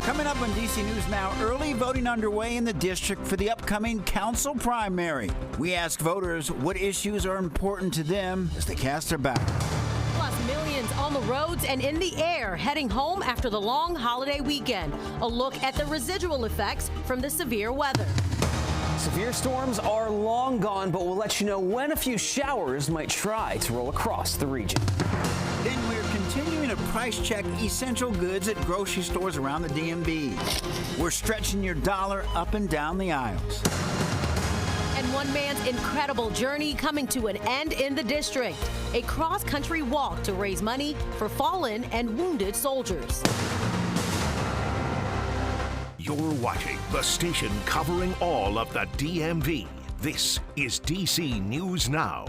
Coming up on DC News Now, early voting underway in the district for the upcoming council primary. We ask voters what issues are important to them as they cast their ballot. Plus, millions on the roads and in the air heading home after the long holiday weekend. A look at the residual effects from the severe weather. Severe storms are long gone, but we'll let you know when a few showers might try to roll across the region. Then we're continuing to price check essential goods at grocery stores around the DMV. We're stretching your dollar up and down the aisles. And one man's incredible journey coming to an end in the district. A cross-country walk to raise money for fallen and wounded soldiers. You're watching the station covering all of the DMV. This is DC News Now.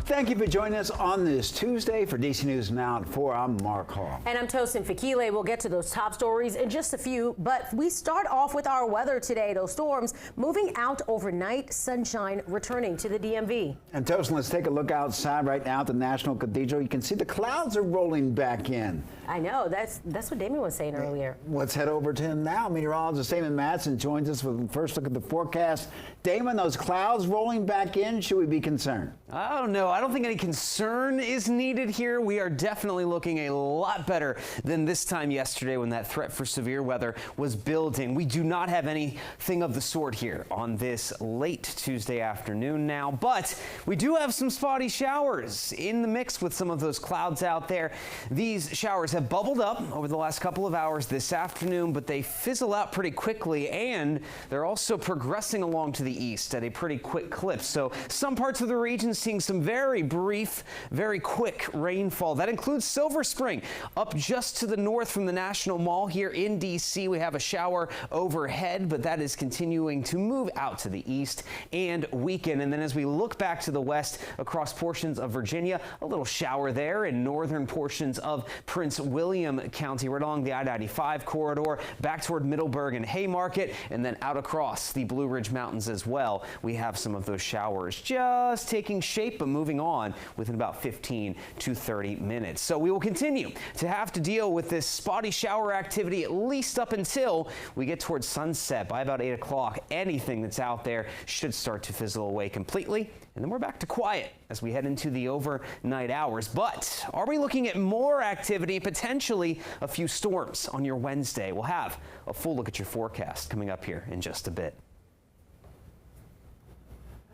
Thank you for joining us on this Tuesday for DC News Now at 4. I'm Mark Hall. And I'm Tosin Fakile. We'll get to those top stories in just a few, but we start off with our weather today. Those storms moving out overnight, sunshine returning to the DMV. And Tosin, let's take a look outside right now at the National Cathedral. You can see the clouds are rolling back in. I know. That's what Damon was saying earlier. Let's head over to him now. Meteorologist Damon Matson joins us with the first look at the forecast. Damon, those clouds rolling back in, should we be concerned? I don't know. I don't think any concern is needed here. We are definitely looking a lot better than this time yesterday when that threat for severe weather was building. We do not have anything of the sort here on this late Tuesday afternoon now, but we do have some spotty showers in the mix with some of those clouds out there. These showers have bubbled up over the last couple of hours this afternoon, but they fizzle out pretty quickly, and they're also progressing along to the east at a pretty quick clip. So some parts of the region seeing some very brief, very quick rainfall. That includes Silver Spring up just to the north from the National Mall here in DC. We have a shower overhead, but that is continuing to move out to the east and weaken. And then as we look back to the west across portions of Virginia, a little shower there in northern portions of Prince William County, right along the I-95 corridor, back toward Middleburg and Haymarket, and then out across the Blue Ridge Mountains as well. We have some of those showers just taking shape, but moving on within about 15 to 30 minutes. So we will continue to have to deal with this spotty shower activity at least up until we get towards sunset. By about 8 o'clock, anything that's out there should start to fizzle away completely. And then we're back to quiet as we head into the overnight hours. But are we looking at more activity, potentially a few storms on your Wednesday? We'll have a full look at your forecast coming up here in just a bit.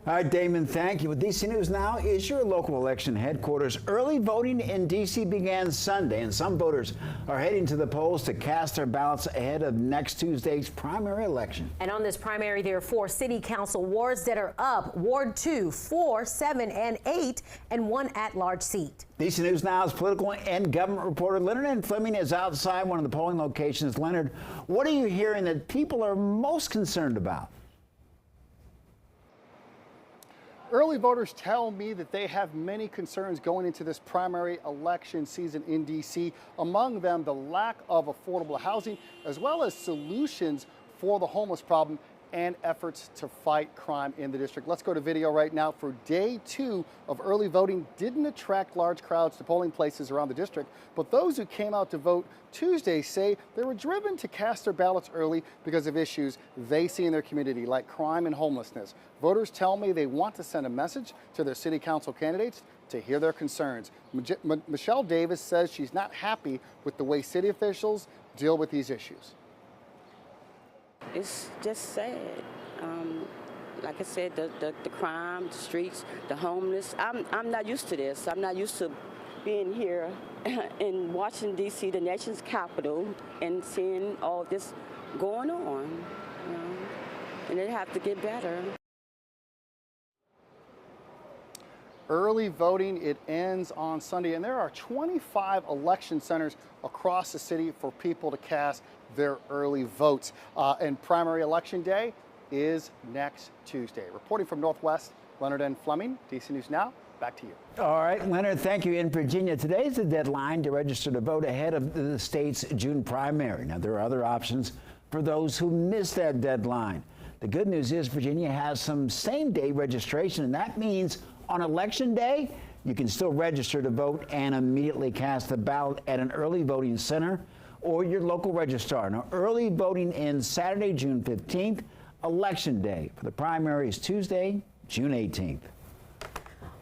All right, Damon, thank you. With DC News Now is your local election headquarters. Early voting in DC began Sunday, and some voters are heading to the polls to cast their ballots ahead of next Tuesday's primary election. And on this primary, there are 4 city council wards that are up: Ward 2, 4, 7, and 8, and 1 at-large seat. DC News Now's political and government reporter Leonard N. Fleming is outside one of the polling locations. Leonard, what are you hearing that people are most concerned about? Early voters tell me that they have many concerns going into this primary election season in D.C., among them the lack of affordable housing, as well as solutions for the homeless problem and efforts to fight crime in the district. Let's go to video right now. For day 2 of early voting didn't attract large crowds to polling places around the district, but those who came out to vote Tuesday say they were driven to cast their ballots early because of issues they see in their community, like crime and homelessness. Voters tell me they want to send a message to their city council candidates to hear their concerns. Michelle Davis says she's not happy with the way city officials deal with these issues. It's just sad. Like I said, the crime, the streets, the homeless. I'm not used to this. I'm not used to being here in Washington, D.C., the nation's capital, and seeing all this going on. You know? And it have to get better. Early voting, it ends on Sunday, and there are 25 election centers across the city for people to cast their early votes. And primary election day is next Tuesday. Reporting from Northwest, Leonard N. Fleming, DC News Now. Back to you. All right, Leonard, thank you. In Virginia, today's the deadline to register to vote ahead of the state's June primary. Now, there are other options for those who missed that deadline. The good news is Virginia has some same-day registration, and that means on Election Day, you can still register to vote and immediately cast a ballot at an early voting center or your local registrar. Now, early voting ends Saturday, June 15th. Election day for the primaries Tuesday, June 18th.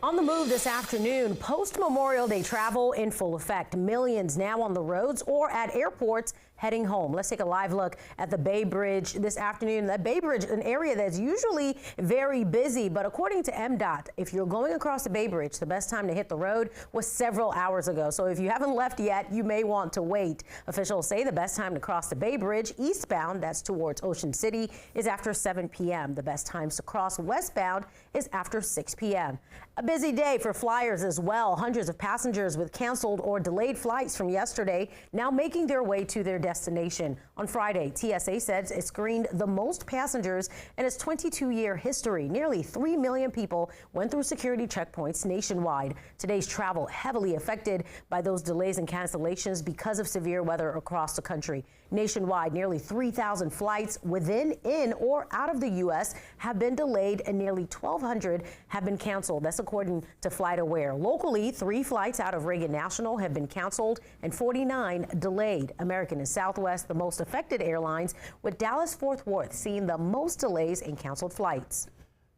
On the move this afternoon, post-Memorial Day travel in full effect. Millions now on the roads or at airports heading home. Let's take a live look at the Bay Bridge this afternoon. The Bay Bridge, an area that's usually very busy, but according to MDOT, if you're going across the Bay Bridge, the best time to hit the road was several hours ago. So if you haven't left yet, you may want to wait. Officials say the best time to cross the Bay Bridge eastbound, that's towards Ocean City, is after 7 p.m. The best times to cross westbound is after 6 p.m. A busy day for flyers as well. Hundreds of passengers with canceled or delayed flights from yesterday now making their way to their destination. On Friday, TSA says it screened the most passengers in its 22-year history. Nearly 3 million people went through security checkpoints nationwide. Today's travel heavily affected by those delays and cancellations because of severe weather across the country. Nationwide, nearly 3,000 flights within, in, or out of the U.S. have been delayed and nearly 1,200 have been canceled. That's according to FlightAware. Locally, 3 flights out of Reagan National have been canceled and 49 delayed. American and Southwest, the most affected airlines, with Dallas-Fort Worth seeing the most delays in canceled flights.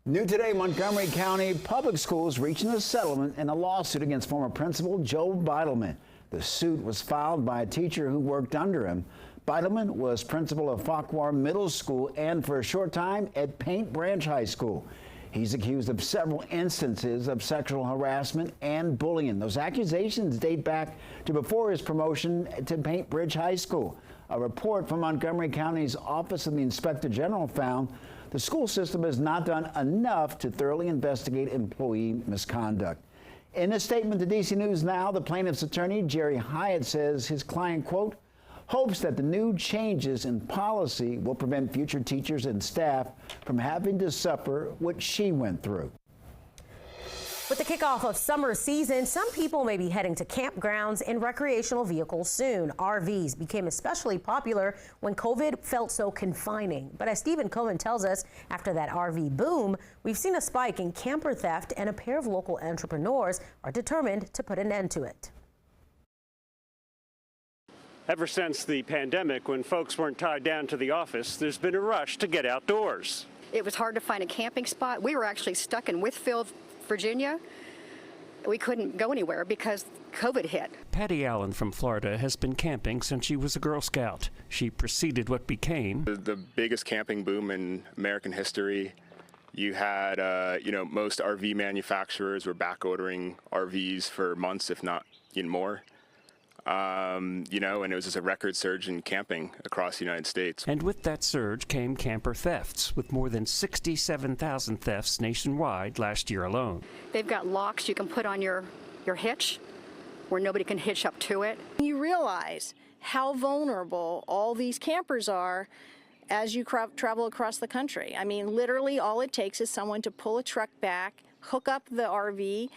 New today, Montgomery County Public Schools reaching a settlement in a lawsuit against former principal Joe Beidelman. The suit was filed by a teacher who worked under him. Beidelman was principal of Farquhar Middle School and for a short time at Paint Branch High School. He's accused of several instances of sexual harassment and bullying. Those accusations date back to before his promotion to Paint Bridge High School. A report from Montgomery County's Office of the Inspector General found the school system has not done enough to thoroughly investigate employee misconduct. In a statement to DC News Now, the plaintiff's attorney, Jerry Hyatt, says his client, quote, hopes that the new changes in policy will prevent future teachers and staff from having to suffer what she went through. With the kickoff of summer season, some people may be heading to campgrounds and recreational vehicles soon. RVs became especially popular when COVID felt so confining. But as Stephen Cohen tells us, after that RV boom, we've seen a spike in camper theft, and a pair of local entrepreneurs are determined to put an end to it. Ever since the pandemic, when folks weren't tied down to the office, there's been a rush to get outdoors. It was hard to find a camping spot. We were actually stuck in Withfield, Virginia. We couldn't go anywhere because COVID hit. Patty Allen from Florida has been camping since she was a Girl Scout. She preceded what became the biggest camping boom in American history. You had, most RV manufacturers were back ordering RVs for months, if not even more. And it was just a record surge in camping across the United States. And with that surge came camper thefts, with more than 67,000 thefts nationwide last year alone. They've got locks you can put on your hitch where nobody can hitch up to it. You realize how vulnerable all these campers are as you travel across the country. I mean, literally all it takes is someone to pull a truck back, hook up the RV,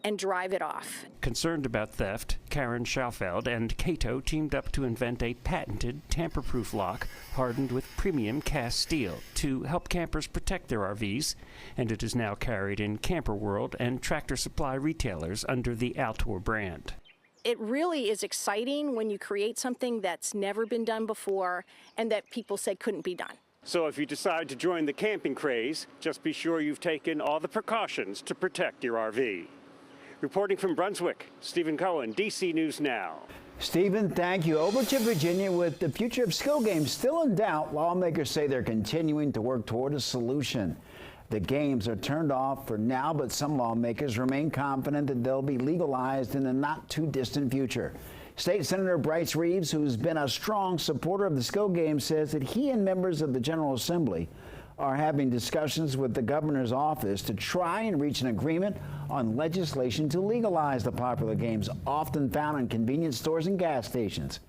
and drive it off. Concerned about theft, Karen Schaufeld and Cato teamed up to invent a patented tamper-proof lock hardened with premium cast steel to help campers protect their RVs, and it is now carried in Camper World and Tractor Supply retailers under the Altor brand. It really is exciting when you create something that's never been done before and that people said couldn't be done. So if you decide to join the camping craze, just be sure you've taken all the precautions to protect your RV. Reporting from Brunswick, Stephen Cohen, DC News Now. Stephen, thank you. Over to Virginia. With the future of skill games still in doubt, lawmakers say they're continuing to work toward a solution. The games are turned off for now, but some lawmakers remain confident that they'll be legalized in the not-too-distant future. State Senator Bryce Reeves, who's been a strong supporter of the skill games, says that he and members of the General Assembly are having discussions with the governor's office to try and reach an agreement on legislation to legalize the popular games often found in convenience stores and gas stations.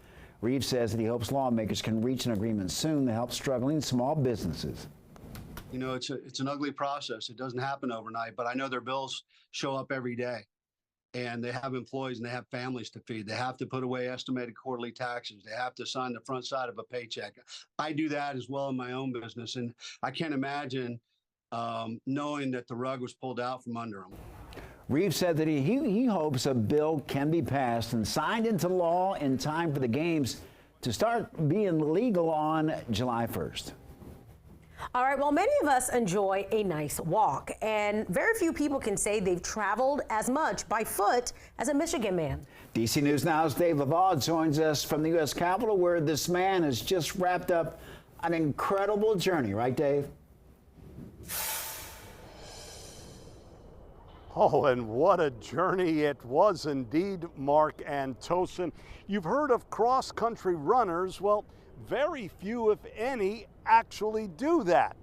Reeves says that he hopes lawmakers can reach an agreement soon to help struggling small businesses. You know, it's an ugly process. It doesn't happen overnight, but I know their bills show up every day. And they have employees and they have families to feed. They have to put away estimated quarterly taxes. They have to sign the front side of a paycheck. I do that as well in my own business. And I can't imagine knowing that the rug was pulled out from under them. Reeves said that he hopes a bill can be passed and signed into law in time for the games to start being legal on July 1st. All right, well, many of us enjoy a nice walk, and very few people can say they've traveled as much by foot as a Michigan man. DC News Now's Dave Lavaud joins us from the U.S. Capitol, where this man has just wrapped up an incredible journey. Right, Dave? Oh, and what a journey it was indeed, Mark and Tosin. You've heard of cross-country runners. Well, very few, if any, actually do that.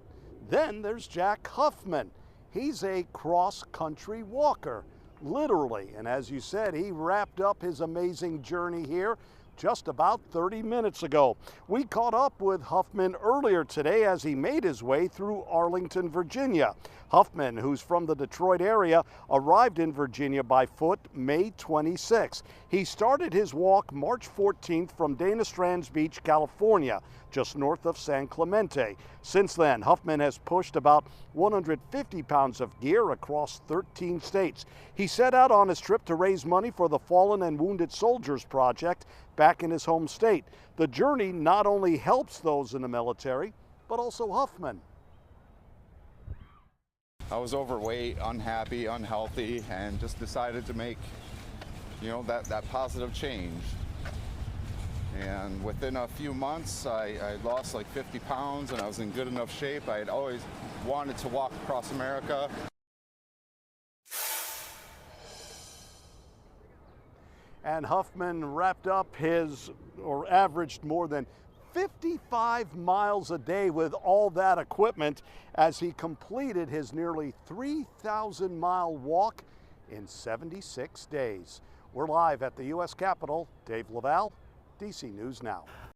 Then there's Jack Huffman. He's a cross-country walker, literally. And as you said, he wrapped up his amazing journey here just about 30 minutes ago. We caught up with Huffman earlier today as he made his way through Arlington, Virginia. Huffman, who's from the Detroit area, arrived in Virginia by foot May 26. He started his walk March 14th from Dana Strands Beach, California, just north of San Clemente. Since then, Huffman has pushed about 150 pounds of gear across 13 states. He set out on his trip to raise money for the Fallen and Wounded Soldiers Project back in his home state. The journey not only helps those in the military, but also Huffman. I was overweight, unhappy, unhealthy, and just decided to make, that positive change. And within a few months, I lost like 50 pounds, and I was in good enough shape. I had always wanted to walk across America. And Huffman wrapped up averaged more than 55 miles a day with all that equipment as he completed his nearly 3,000-mile walk in 76 days. We're live at the U.S. Capitol. Dave Laval, DC News Now.